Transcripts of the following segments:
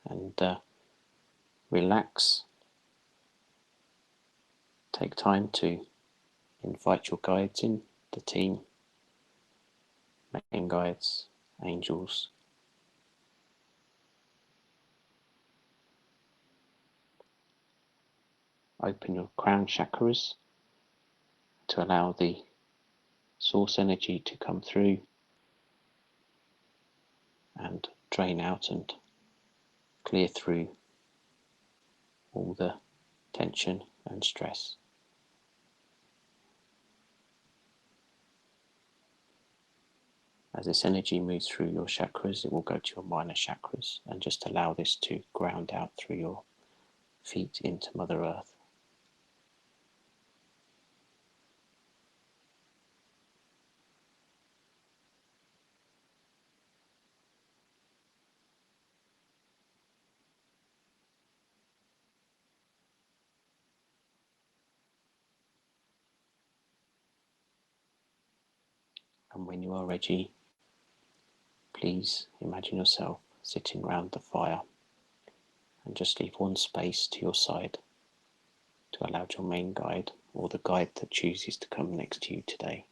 and relax. Take time to invite your guides in, the team, main guides, angels. Open your crown chakras to allow the source energy to come through and drain out and clear through all the tension and stress. As this energy moves through your chakras, it will go to your minor chakras, and just allow this to ground out through your feet into Mother Earth. And when you are ready, please imagine yourself sitting round the fire and just leave one space to your side to allow your main guide or the guide that chooses to come next to you today.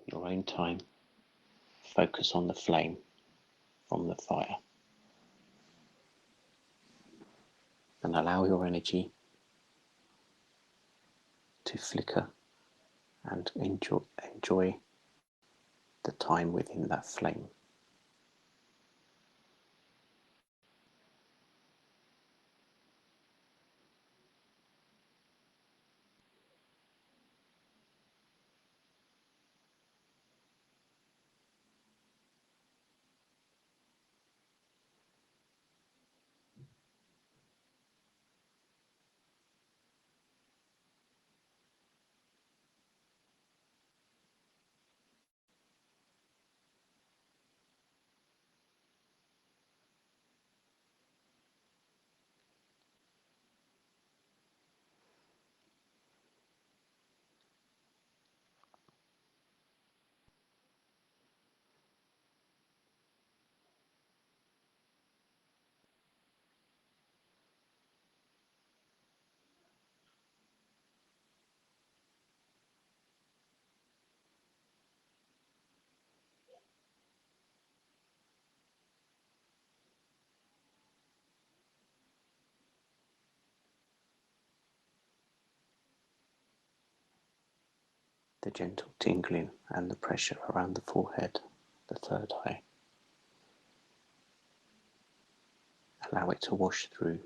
In your own time, focus on the flame from the fire and allow your energy to flicker and enjoy the time within that flame. The gentle tingling and the pressure around the forehead, the third eye. Allow it to wash through.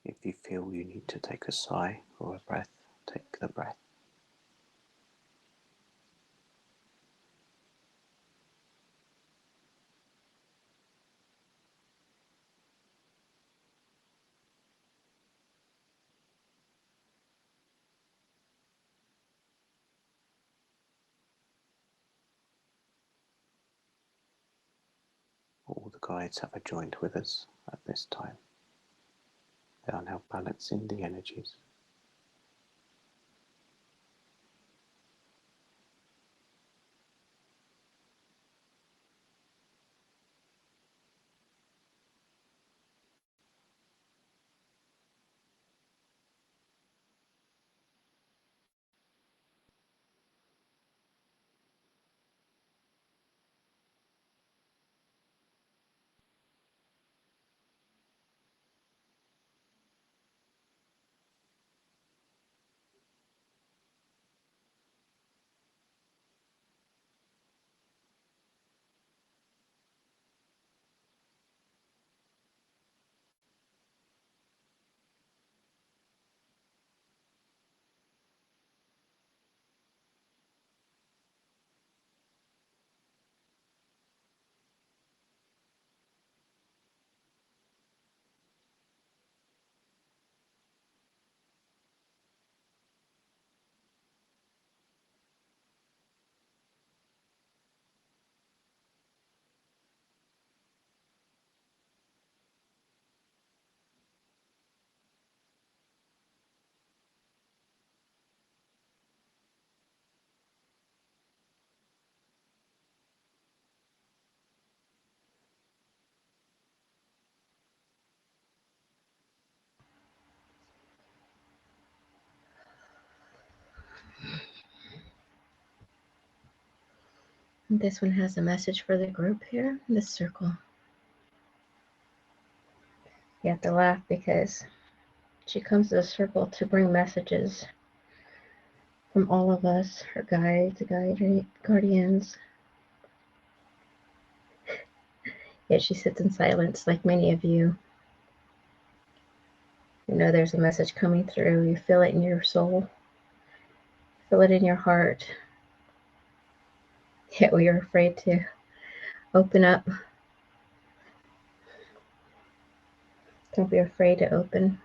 If you feel you need to take a sigh or a breath, take the breath. All the guides have joined with us at this time. They are now balancing the energies. This one has a message for the group here, this circle. You have to laugh because she comes to the circle to bring messages from all of us, her guides, guardians. Yet she sits in silence like many of you. You know there's a message coming through. You feel it in your soul. Feel it in your heart. Yet we are afraid to open up. Don't be afraid to open.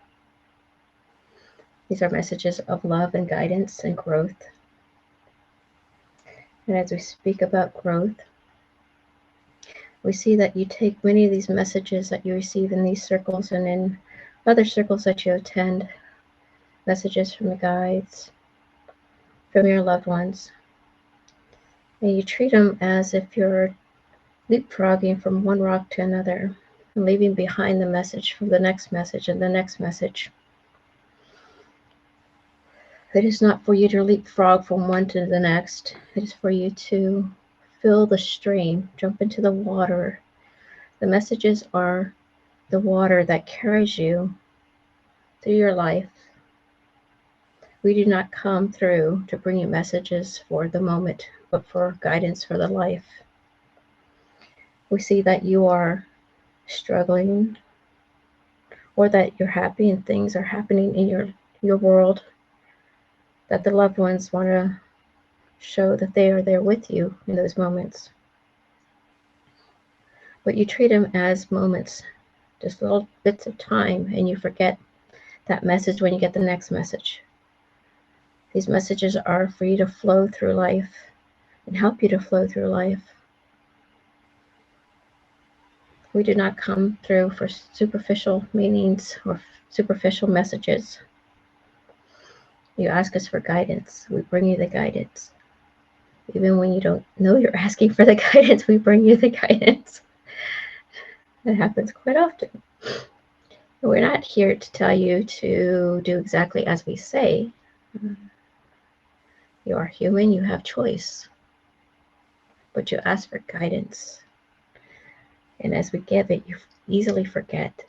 These are messages of love and guidance and growth. And as we speak about growth, we see that you take many of these messages that you receive in these circles and in other circles that you attend, messages from the guides, from your loved ones, and you treat them as if you're leapfrogging from one rock to another, and leaving behind the message from the next message and the next message. It is not for you to leapfrog from one to the next. It is for you to feel the stream, jump into the water. The messages are the water that carries you through your life. We do not come through to bring you messages for the moment, but for guidance for the life. We see that you are struggling, or that you're happy and things are happening in your world, that the loved ones want to show that they are there with you in those moments. But you treat them as moments, just little bits of time, and you forget that message when you get the next message. These messages are for you to flow through life and help you to flow through life. We do not come through for superficial meanings or superficial messages. You ask us for guidance. We bring you the guidance. Even when you don't know you're asking for the guidance, we bring you the guidance. That happens quite often. We're not here to tell you to do exactly as we say. You are human, you have choice. But you ask for guidance. And as we give it, you easily forget.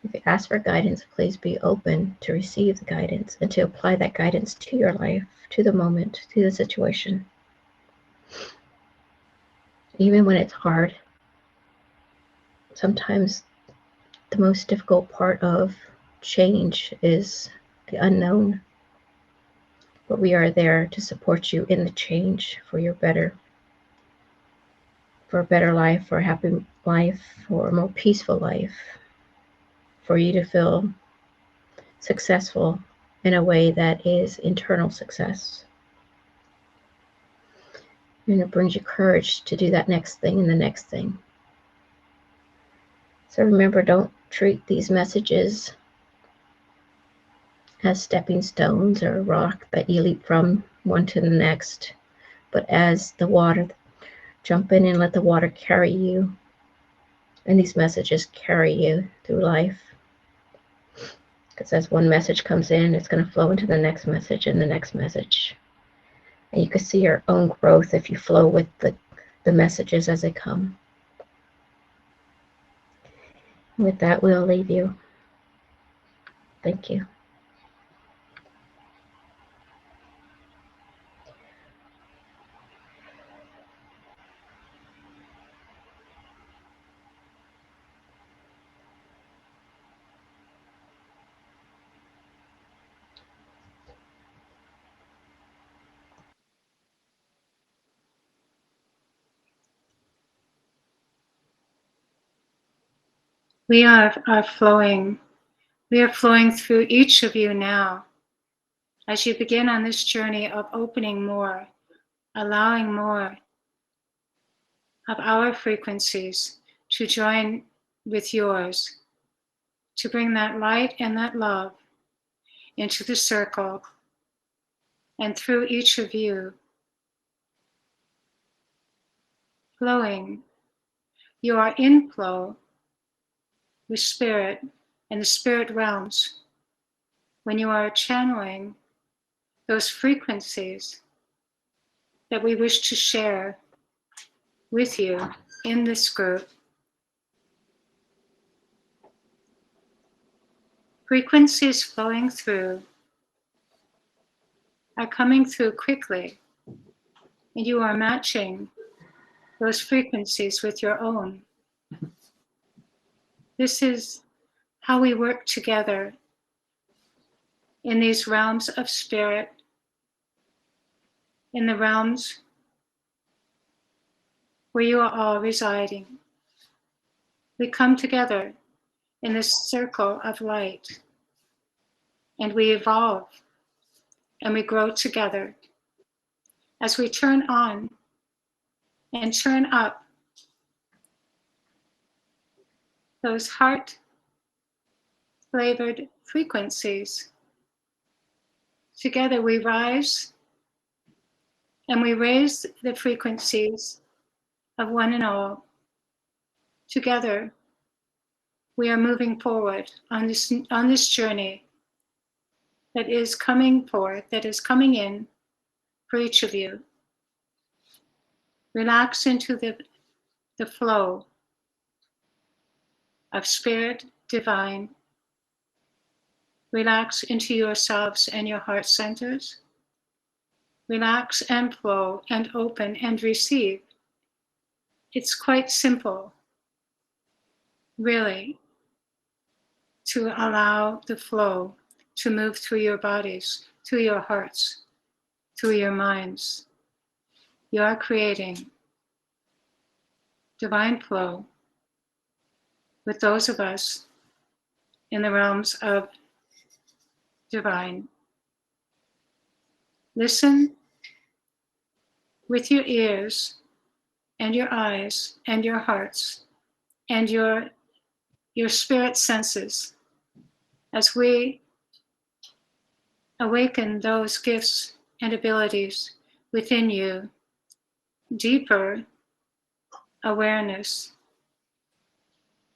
If you ask for guidance, please be open to receive the guidance and to apply that guidance to your life, to the moment, to the situation. Even when it's hard, sometimes the most difficult part of change is the unknown. But we are there to support you in the change for your better, for a better life, for a happy life, for a more peaceful life, for you to feel successful in a way that is internal success. And it brings you courage to do that next thing and the next thing. So remember, don't treat these messages as stepping stones or a rock that you leap from one to the next, but as the water. Jump in and let the water carry you. And these messages carry you through life. Because as one message comes in, it's going to flow into the next message and the next message. And you can see your own growth if you flow with the messages as they come. With that, we'll leave you. Thank you. We are flowing. We are flowing through each of you now as you begin on this journey of opening more, allowing more of our frequencies to join with yours, to bring that light and that love into the circle and through each of you, flowing. You are in flow with spirit and the spirit realms. When you are channeling those frequencies that we wish to share with you in this group, frequencies flowing through are coming through quickly, and you are matching those frequencies with your own. This is how we work together in these realms of spirit, in the realms where you are all residing. We come together in this circle of light, and we evolve and we grow together as we turn on and turn up those heart-flavored frequencies. Together we rise and we raise the frequencies of one and all. Together we are moving forward on this journey that is coming forth, that is coming in for each of you. Relax into the flow of spirit divine. Relax into yourselves and your heart centers. Relax and flow and open and receive. It's quite simple, really, to allow the flow to move through your bodies, through your hearts, through your minds. You are creating divine flow with those of us in the realms of divine. Listen with your ears and your eyes and your hearts and your spirit senses as we awaken those gifts and abilities within you. Deeper awareness,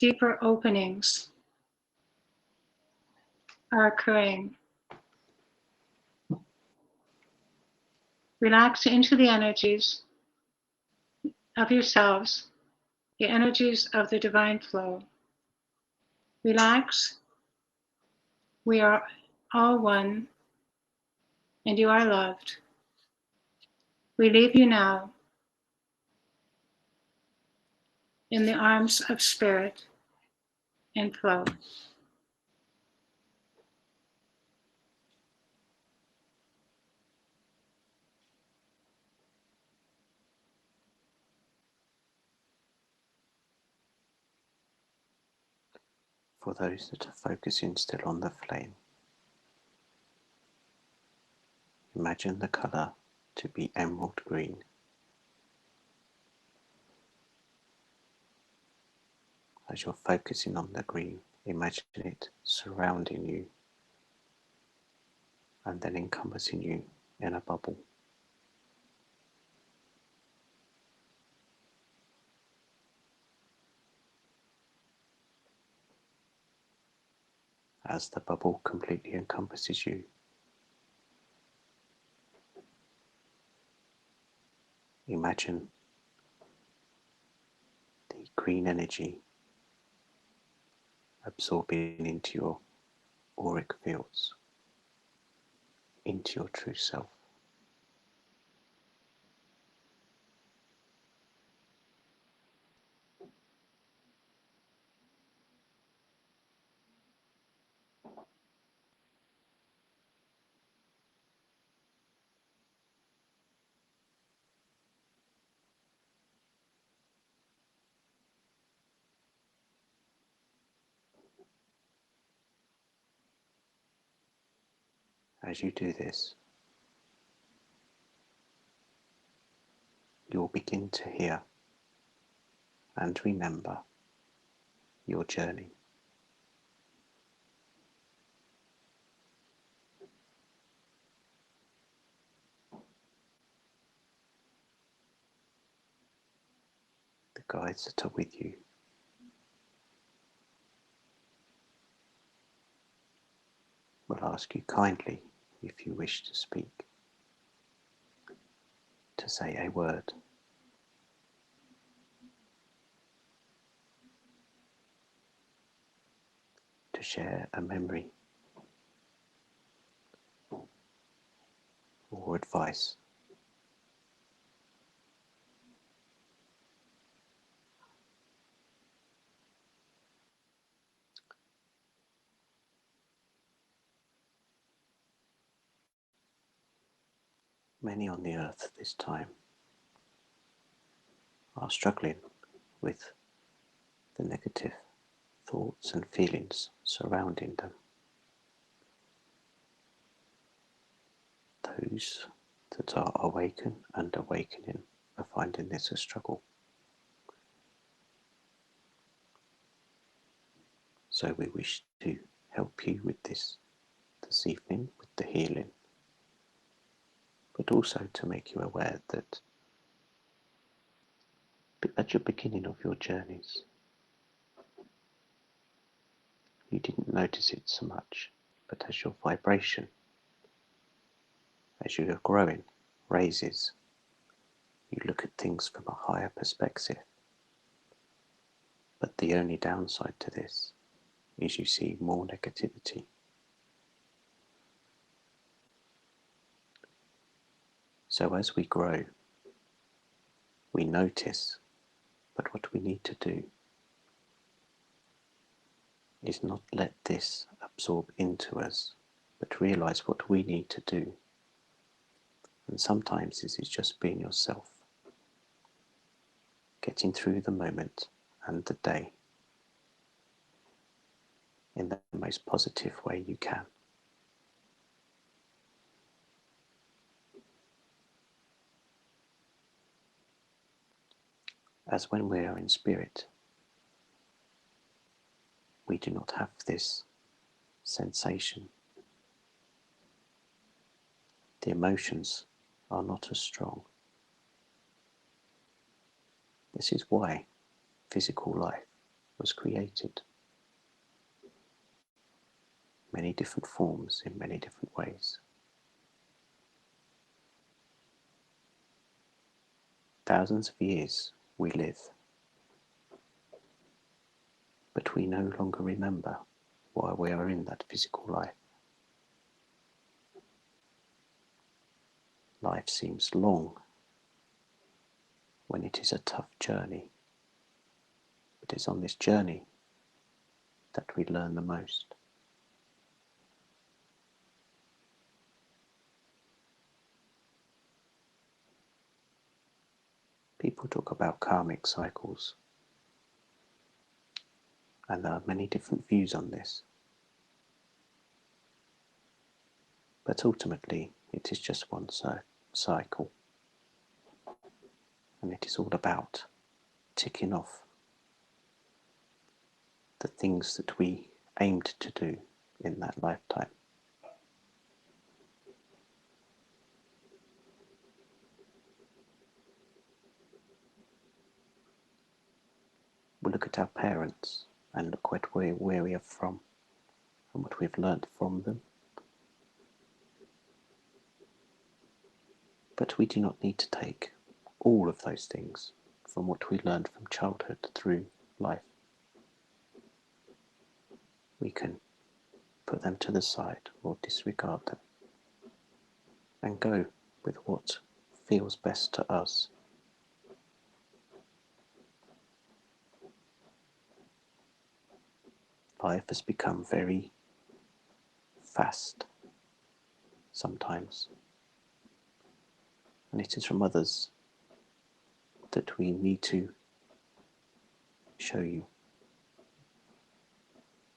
deeper openings are occurring. Relax into the energies of yourselves, the energies of the divine flow. Relax. We are all one, and you are loved. We leave you now in the arms of spirit. and flow. For those that are focusing still on the flame, imagine the colour to be emerald green. As you're focusing on the green, imagine it surrounding you and then encompassing you in a bubble. As the bubble completely encompasses you, imagine the green energy absorbing into your auric fields, into your true self. As you do this, you'll begin to hear and remember your journey. The guides that are with you will ask you kindly, if you wish to speak, to say a word. To share a memory or advice. Many on the earth at this time are struggling with the negative thoughts and feelings surrounding them. Those that are awakened and awakening are finding this a struggle. So we wish to help you with this evening, with the healing, but also to make you aware that at your beginning of your journeys, you didn't notice it so much, but as your vibration, as you are growing, raises, you look at things from a higher perspective. But the only downside to this is you see more negativity. So as we grow, we notice, but what we need to do is not let this absorb into us, but realize what we need to do. And sometimes this is just being yourself, getting through the moment and the day in the most positive way you can. As when we are in spirit, we do not have this sensation. The emotions are not as strong. This is why physical life was created. Many different forms in many different ways. Thousands of years we live, but we no longer remember why we are in that physical life. Life seems long when it is a tough journey. It is on this journey that we learn the most. People talk about karmic cycles, and there are many different views on this. But ultimately, it is just one cycle, and it is all about ticking off the things that we aimed to do in that lifetime. We look at our parents and look at where we are from and what we've learnt from them. But we do not need to take all of those things from what we learned from childhood through life. We can put them to the side or disregard them and go with what feels best to us. Life has become very fast sometimes, and it is from others that we need to show you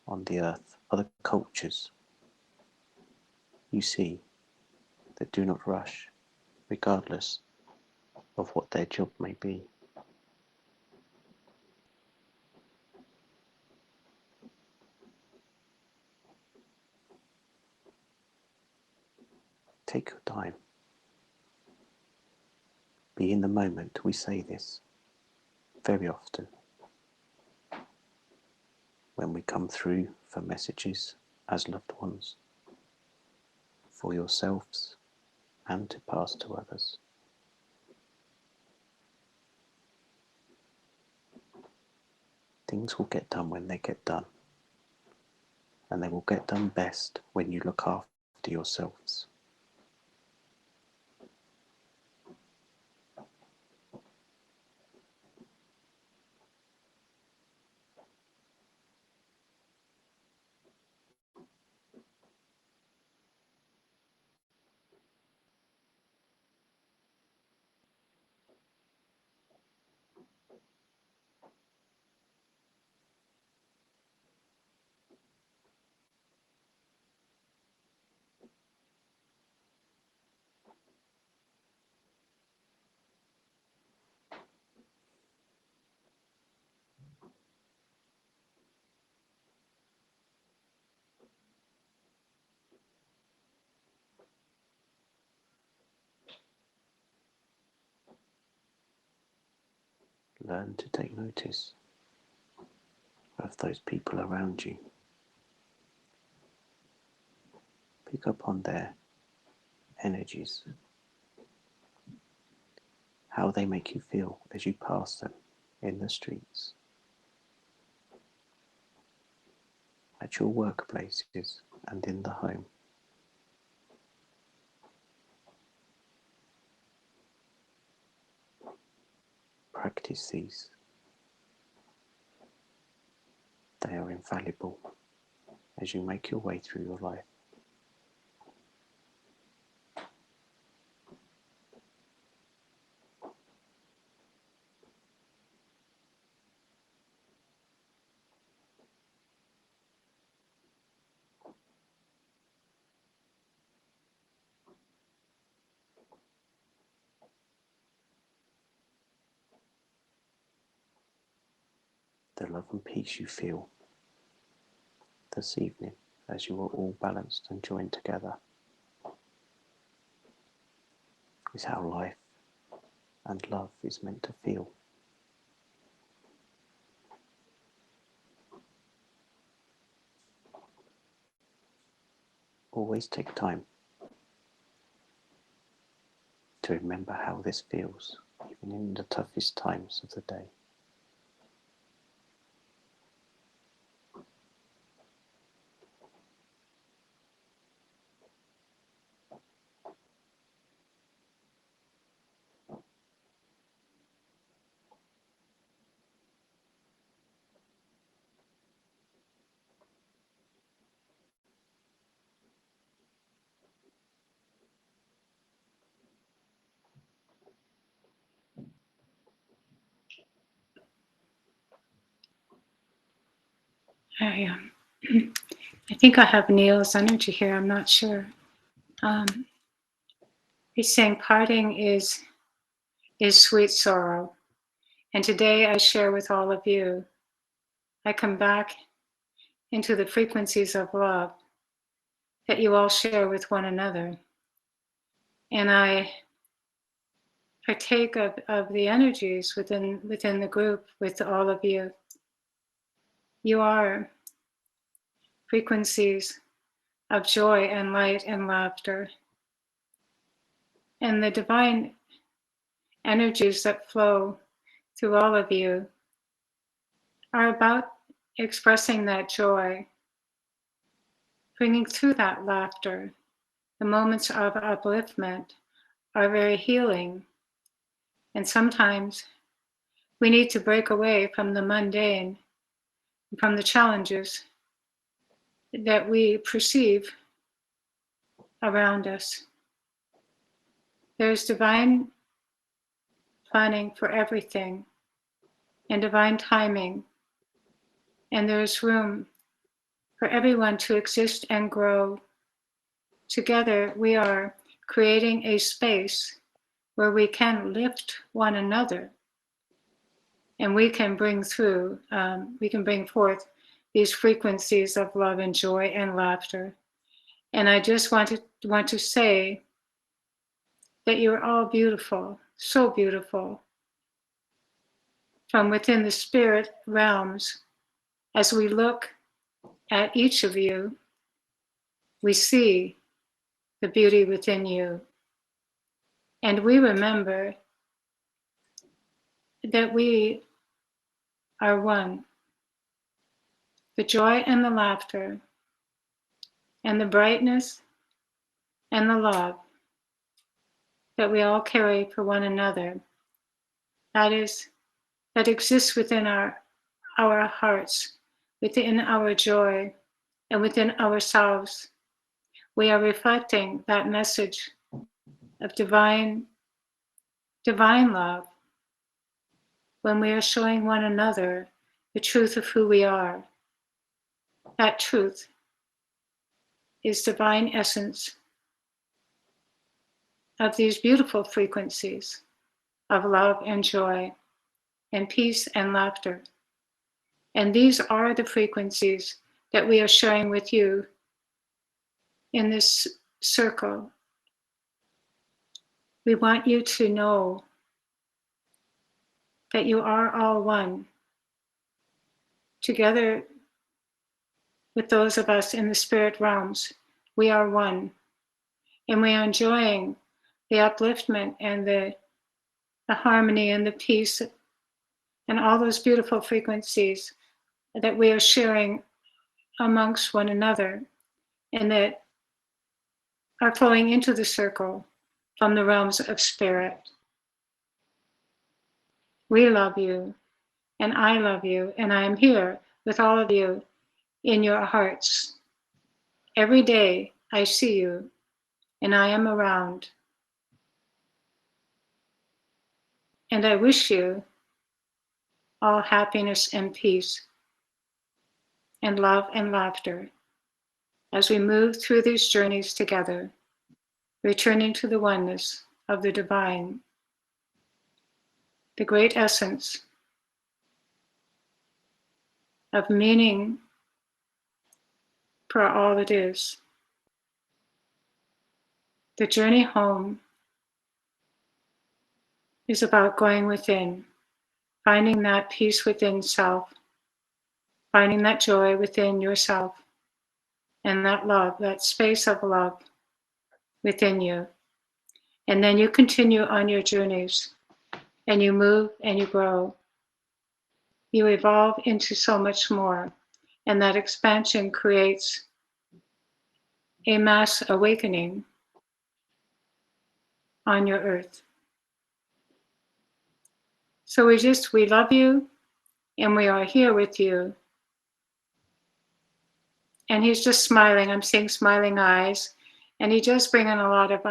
on the earth, other cultures you see that do not rush, regardless of what their job may be. Take your time. Be in the moment. We say this very often when we come through for messages as loved ones, for yourselves and to pass to others. Things will get done when they get done, and they will get done best when you look after yourselves. Learn to take notice of those people around you. Pick up on their energies, how they make you feel as you pass them in the streets, at your workplaces and in the home. Practice these. They are invaluable as you make your way through your life. The love and peace you feel this evening as you are all balanced and joined together is how life and love is meant to feel. Always take time to remember how this feels, even in the toughest times of the day. I think I have Neil's energy here. I'm not sure. He's saying parting is sweet sorrow. And today I share with all of you, I come back into the frequencies of love that you all share with one another. And I partake of the energies within the group with all of you. You are frequencies of joy and light and laughter. And the divine energies that flow through all of you are about expressing that joy, bringing through that laughter. The moments of upliftment are very healing. And sometimes we need to break away from the mundane, from the challenges that we perceive around us. There's divine planning for everything and divine timing, and there's room for everyone to exist and grow. Together, we are creating a space where we can lift one another, and we can bring forth these frequencies of love and joy and laughter. And I just want to say that you're all beautiful, so beautiful. From within the spirit realms, as we look at each of you, we see the beauty within you. And we remember that we are one. The joy and the laughter and the brightness and the love that we all carry for one another, that exists within our hearts, within our joy, and within ourselves. We are reflecting that message of divine love when we are showing one another the truth of who we are. That truth is divine essence of these beautiful frequencies of love and joy and peace and laughter. And these are the frequencies that we are sharing with you in this circle. We want you to know that you are all one. Together with those of us in the spirit realms, we are one. And we are enjoying the upliftment and the harmony and the peace and all those beautiful frequencies that we are sharing amongst one another and that are flowing into the circle from the realms of spirit. We love you, and I love you, and I am here with all of you in your hearts. Every day I see you, and I am around. And I wish you all happiness and peace and love and laughter as we move through these journeys together, returning to the oneness of the divine, the great essence of meaning for all it is. The journey home is about going within, finding that peace within self, finding that joy within yourself, and that love, that space of love within you. And then you continue on your journeys, and you move and you grow. You evolve into so much more, and that expansion creates a mass awakening on your earth. So we love you, and we are here with you. And he's just smiling. I'm seeing smiling eyes, and he does bring in a lot of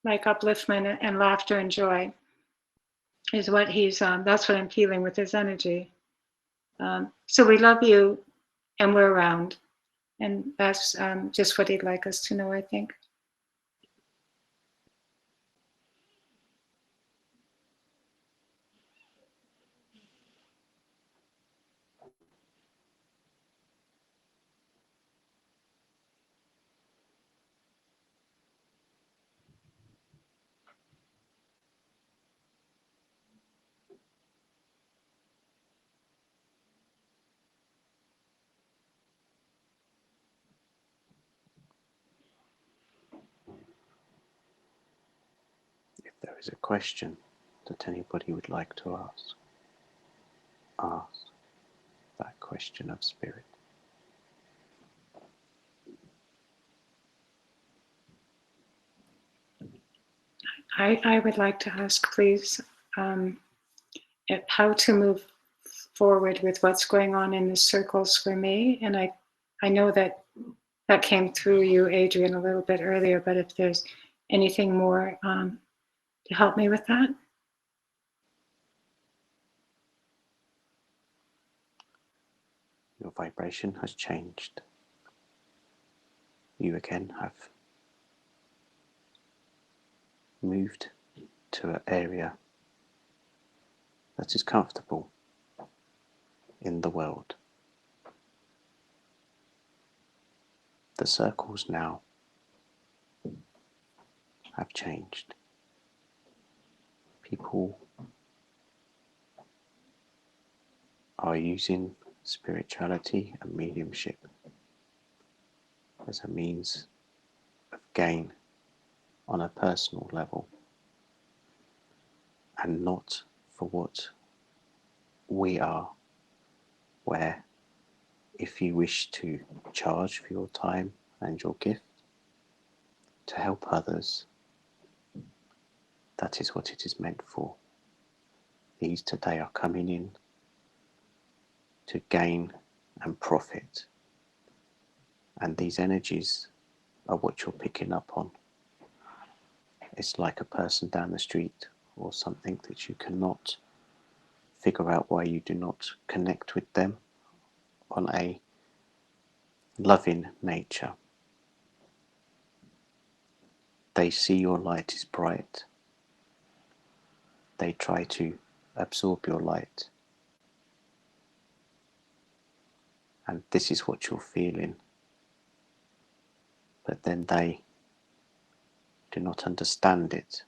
like upliftment and laughter and joy. Is what he's that's what I'm feeling with his energy. So we love you, and we're around. And that's just what he'd like us to know, I think. If there is a question that anybody would like to ask that question of spirit. I would like to ask, please, how to move forward with what's going on in the circles for me. And I know that came through you, Adrian, a little bit earlier, but if there's anything more to help me with that. Your vibration has changed. You again have moved to an area that is comfortable in the world. The circles now have changed. People are using spirituality and mediumship as a means of gain on a personal level, and not for what we are, where if you wish to charge for your time and your gift to help others, that is what it is meant for. These today are coming in to gain and profit, and these energies are what you're picking up on. It's like a person down the street or something that you cannot figure out why you do not connect with them on a loving nature. They see your light is bright. They try to absorb your light. And this is what you're feeling. But then they do not understand it.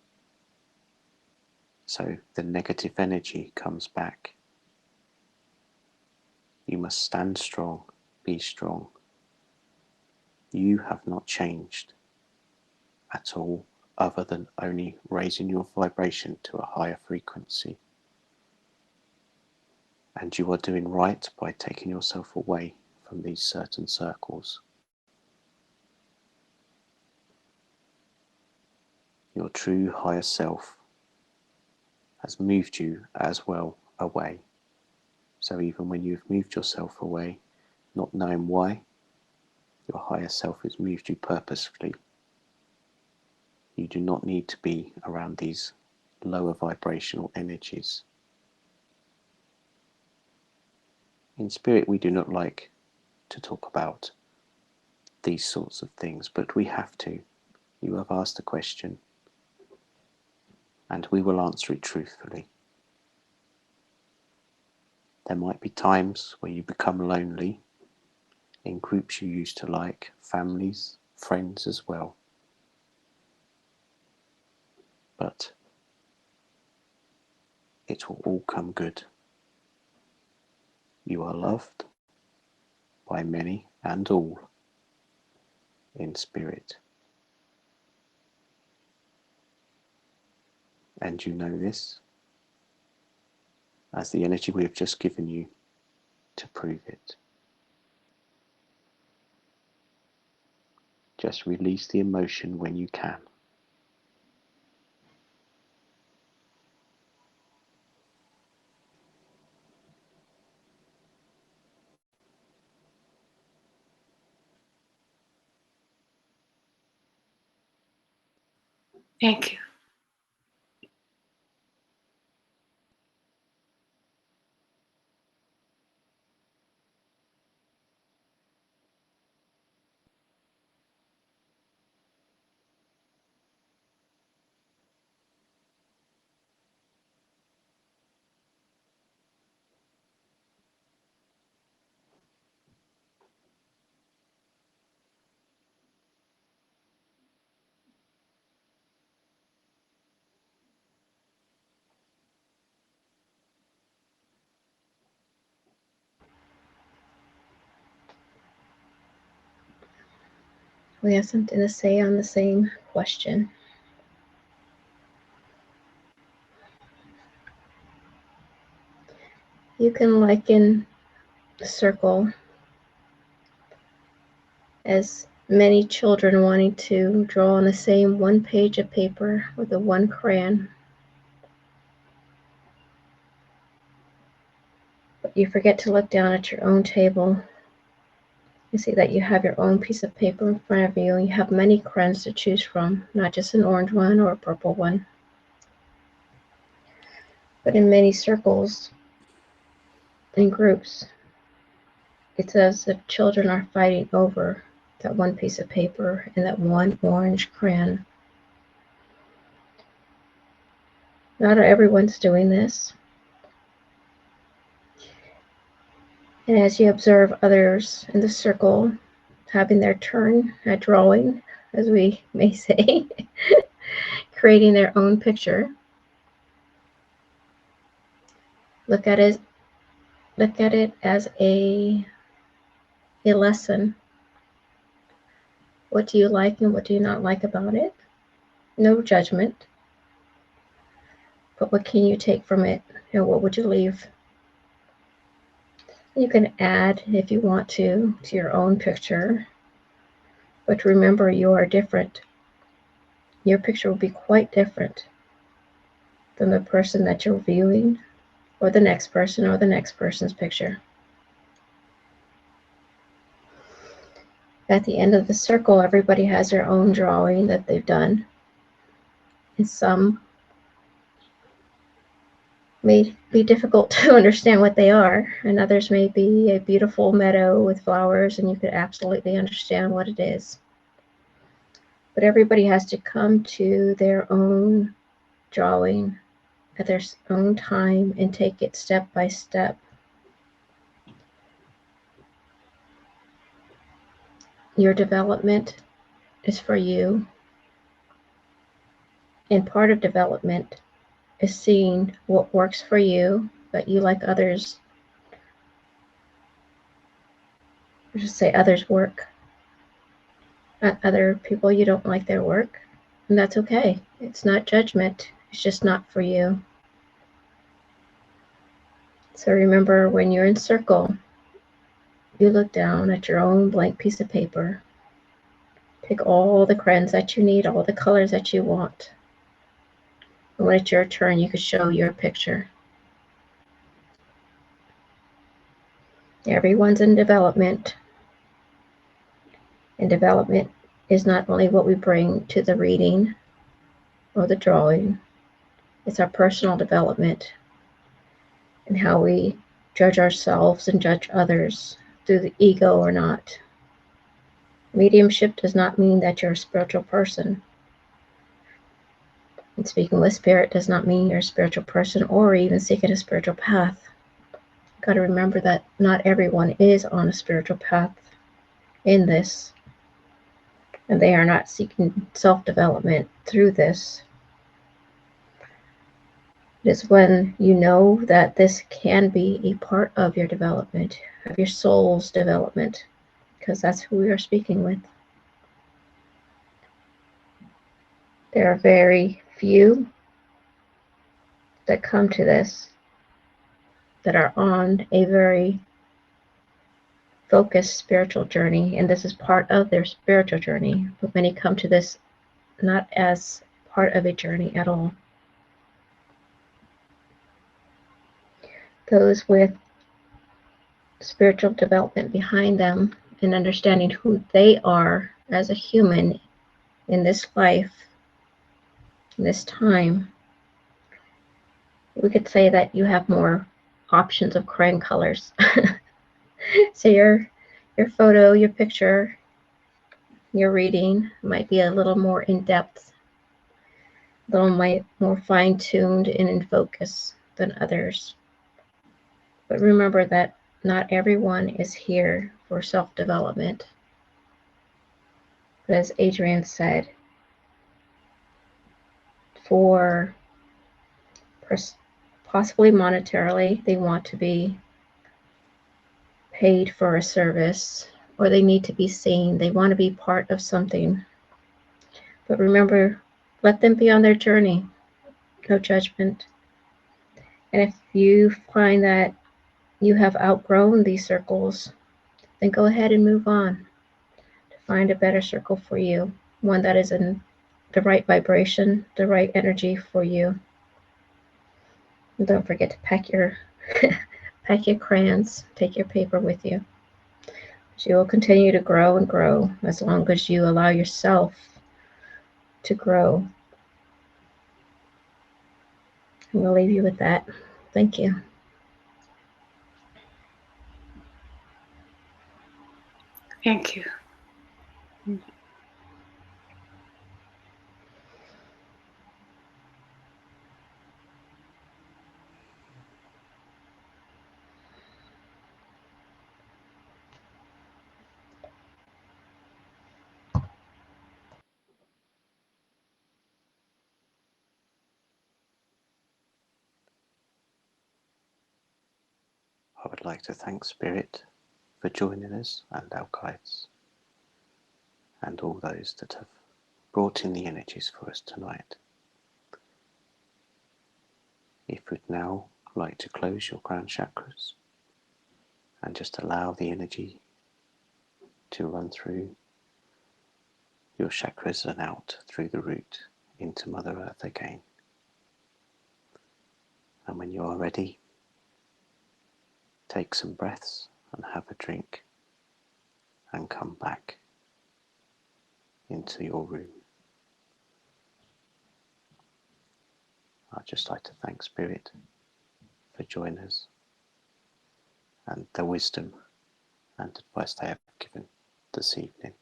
So the negative energy comes back. You must stand strong, be strong. You have not changed at all, other than only raising your vibration to a higher frequency. And you are doing right by taking yourself away from these certain circles. Your true higher self has moved you as well away. So even when you've moved yourself away, not knowing why, your higher self has moved you purposefully. You do not need to be around these lower vibrational energies. In spirit, we do not like to talk about these sorts of things, but we have to. You have asked a question, and we will answer it truthfully. There might be times where you become lonely in groups you used to like, families, friends as well. But it will all come good. You are loved by many and all in spirit. And you know this as the energy we have just given you to prove it. Just release the emotion when you can. Thank you. We have something to say on the same question. You can liken the circle as many children wanting to draw on the same one page of paper with a one crayon. But you forget to look down at your own table. You see that you have your own piece of paper in front of you, and you have many crayons to choose from, not just an orange one or a purple one. But in many circles, in groups, it's as if children are fighting over that one piece of paper and that one orange crayon. Not everyone's doing this. And as you observe others in the circle having their turn at drawing, as we may say, creating their own picture, look at it as a lesson. What do you like and what do you not like about it? No judgment. But what can you take from it, and what would you leave? You can add, if you want to your own picture. But remember, you are different. Your picture will be quite different than the person that you're viewing, or the next person, or the next person's picture. At the end of the circle, everybody has their own drawing that they've done. And some may be difficult to understand what they are, and others may be a beautiful meadow with flowers, and you could absolutely understand what it is. But everybody has to come to their own drawing at their own time and take it step by step. Your development is for you, and part of development is seeing what works for you, but you like others, or just say others' work. Other people, you don't like their work, and that's okay. It's not judgment, it's just not for you. So remember, when you're in circle, you look down at your own blank piece of paper, pick all the crayons that you need, all the colors that you want. And when it's your turn, you can show your picture. Everyone's in development. And development is not only what we bring to the reading or the drawing, it's our personal development and how we judge ourselves and judge others through the ego or not. Mediumship does not mean that you're a spiritual person. And speaking with spirit does not mean you're a spiritual person or even seeking a spiritual path. You've got to remember that not everyone is on a spiritual path in this. And they are not seeking self-development through this. It is when you know that this can be a part of your development, of your soul's development, because that's who we are speaking with. There are very few that come to this that are on a very focused spiritual journey, and this is part of their spiritual journey, but many come to this not as part of a journey at all. Those with spiritual development behind them and understanding who they are as a human in this life, in this time, we could say that you have more options of crayon colors. So your photo, your picture, your reading might be a little more in depth, a little more fine-tuned and in focus than others. But remember that not everyone is here for self-development. But as Adrienne said, for possibly monetarily, they want to be paid for a service or they need to be seen. They want to be part of something. But remember, let them be on their journey. No judgment. And if you find that you have outgrown these circles, then go ahead and move on to find a better circle for you, one that is in the right vibration, the right energy for you. And don't forget to pack your pack your crayons, take your paper with you. You will continue to grow and grow as long as you allow yourself to grow. And we'll leave you with that. Thank you. Thank you. I would like to thank Spirit for joining us and our guides, and all those that have brought in the energies for us tonight. If you'd now like to close your crown chakras and just allow the energy to run through your chakras and out through the root into Mother Earth again. And when you are ready, take some breaths and have a drink and come back into your room. I'd just like to thank Spirit for joining us and the wisdom and advice they have given this evening.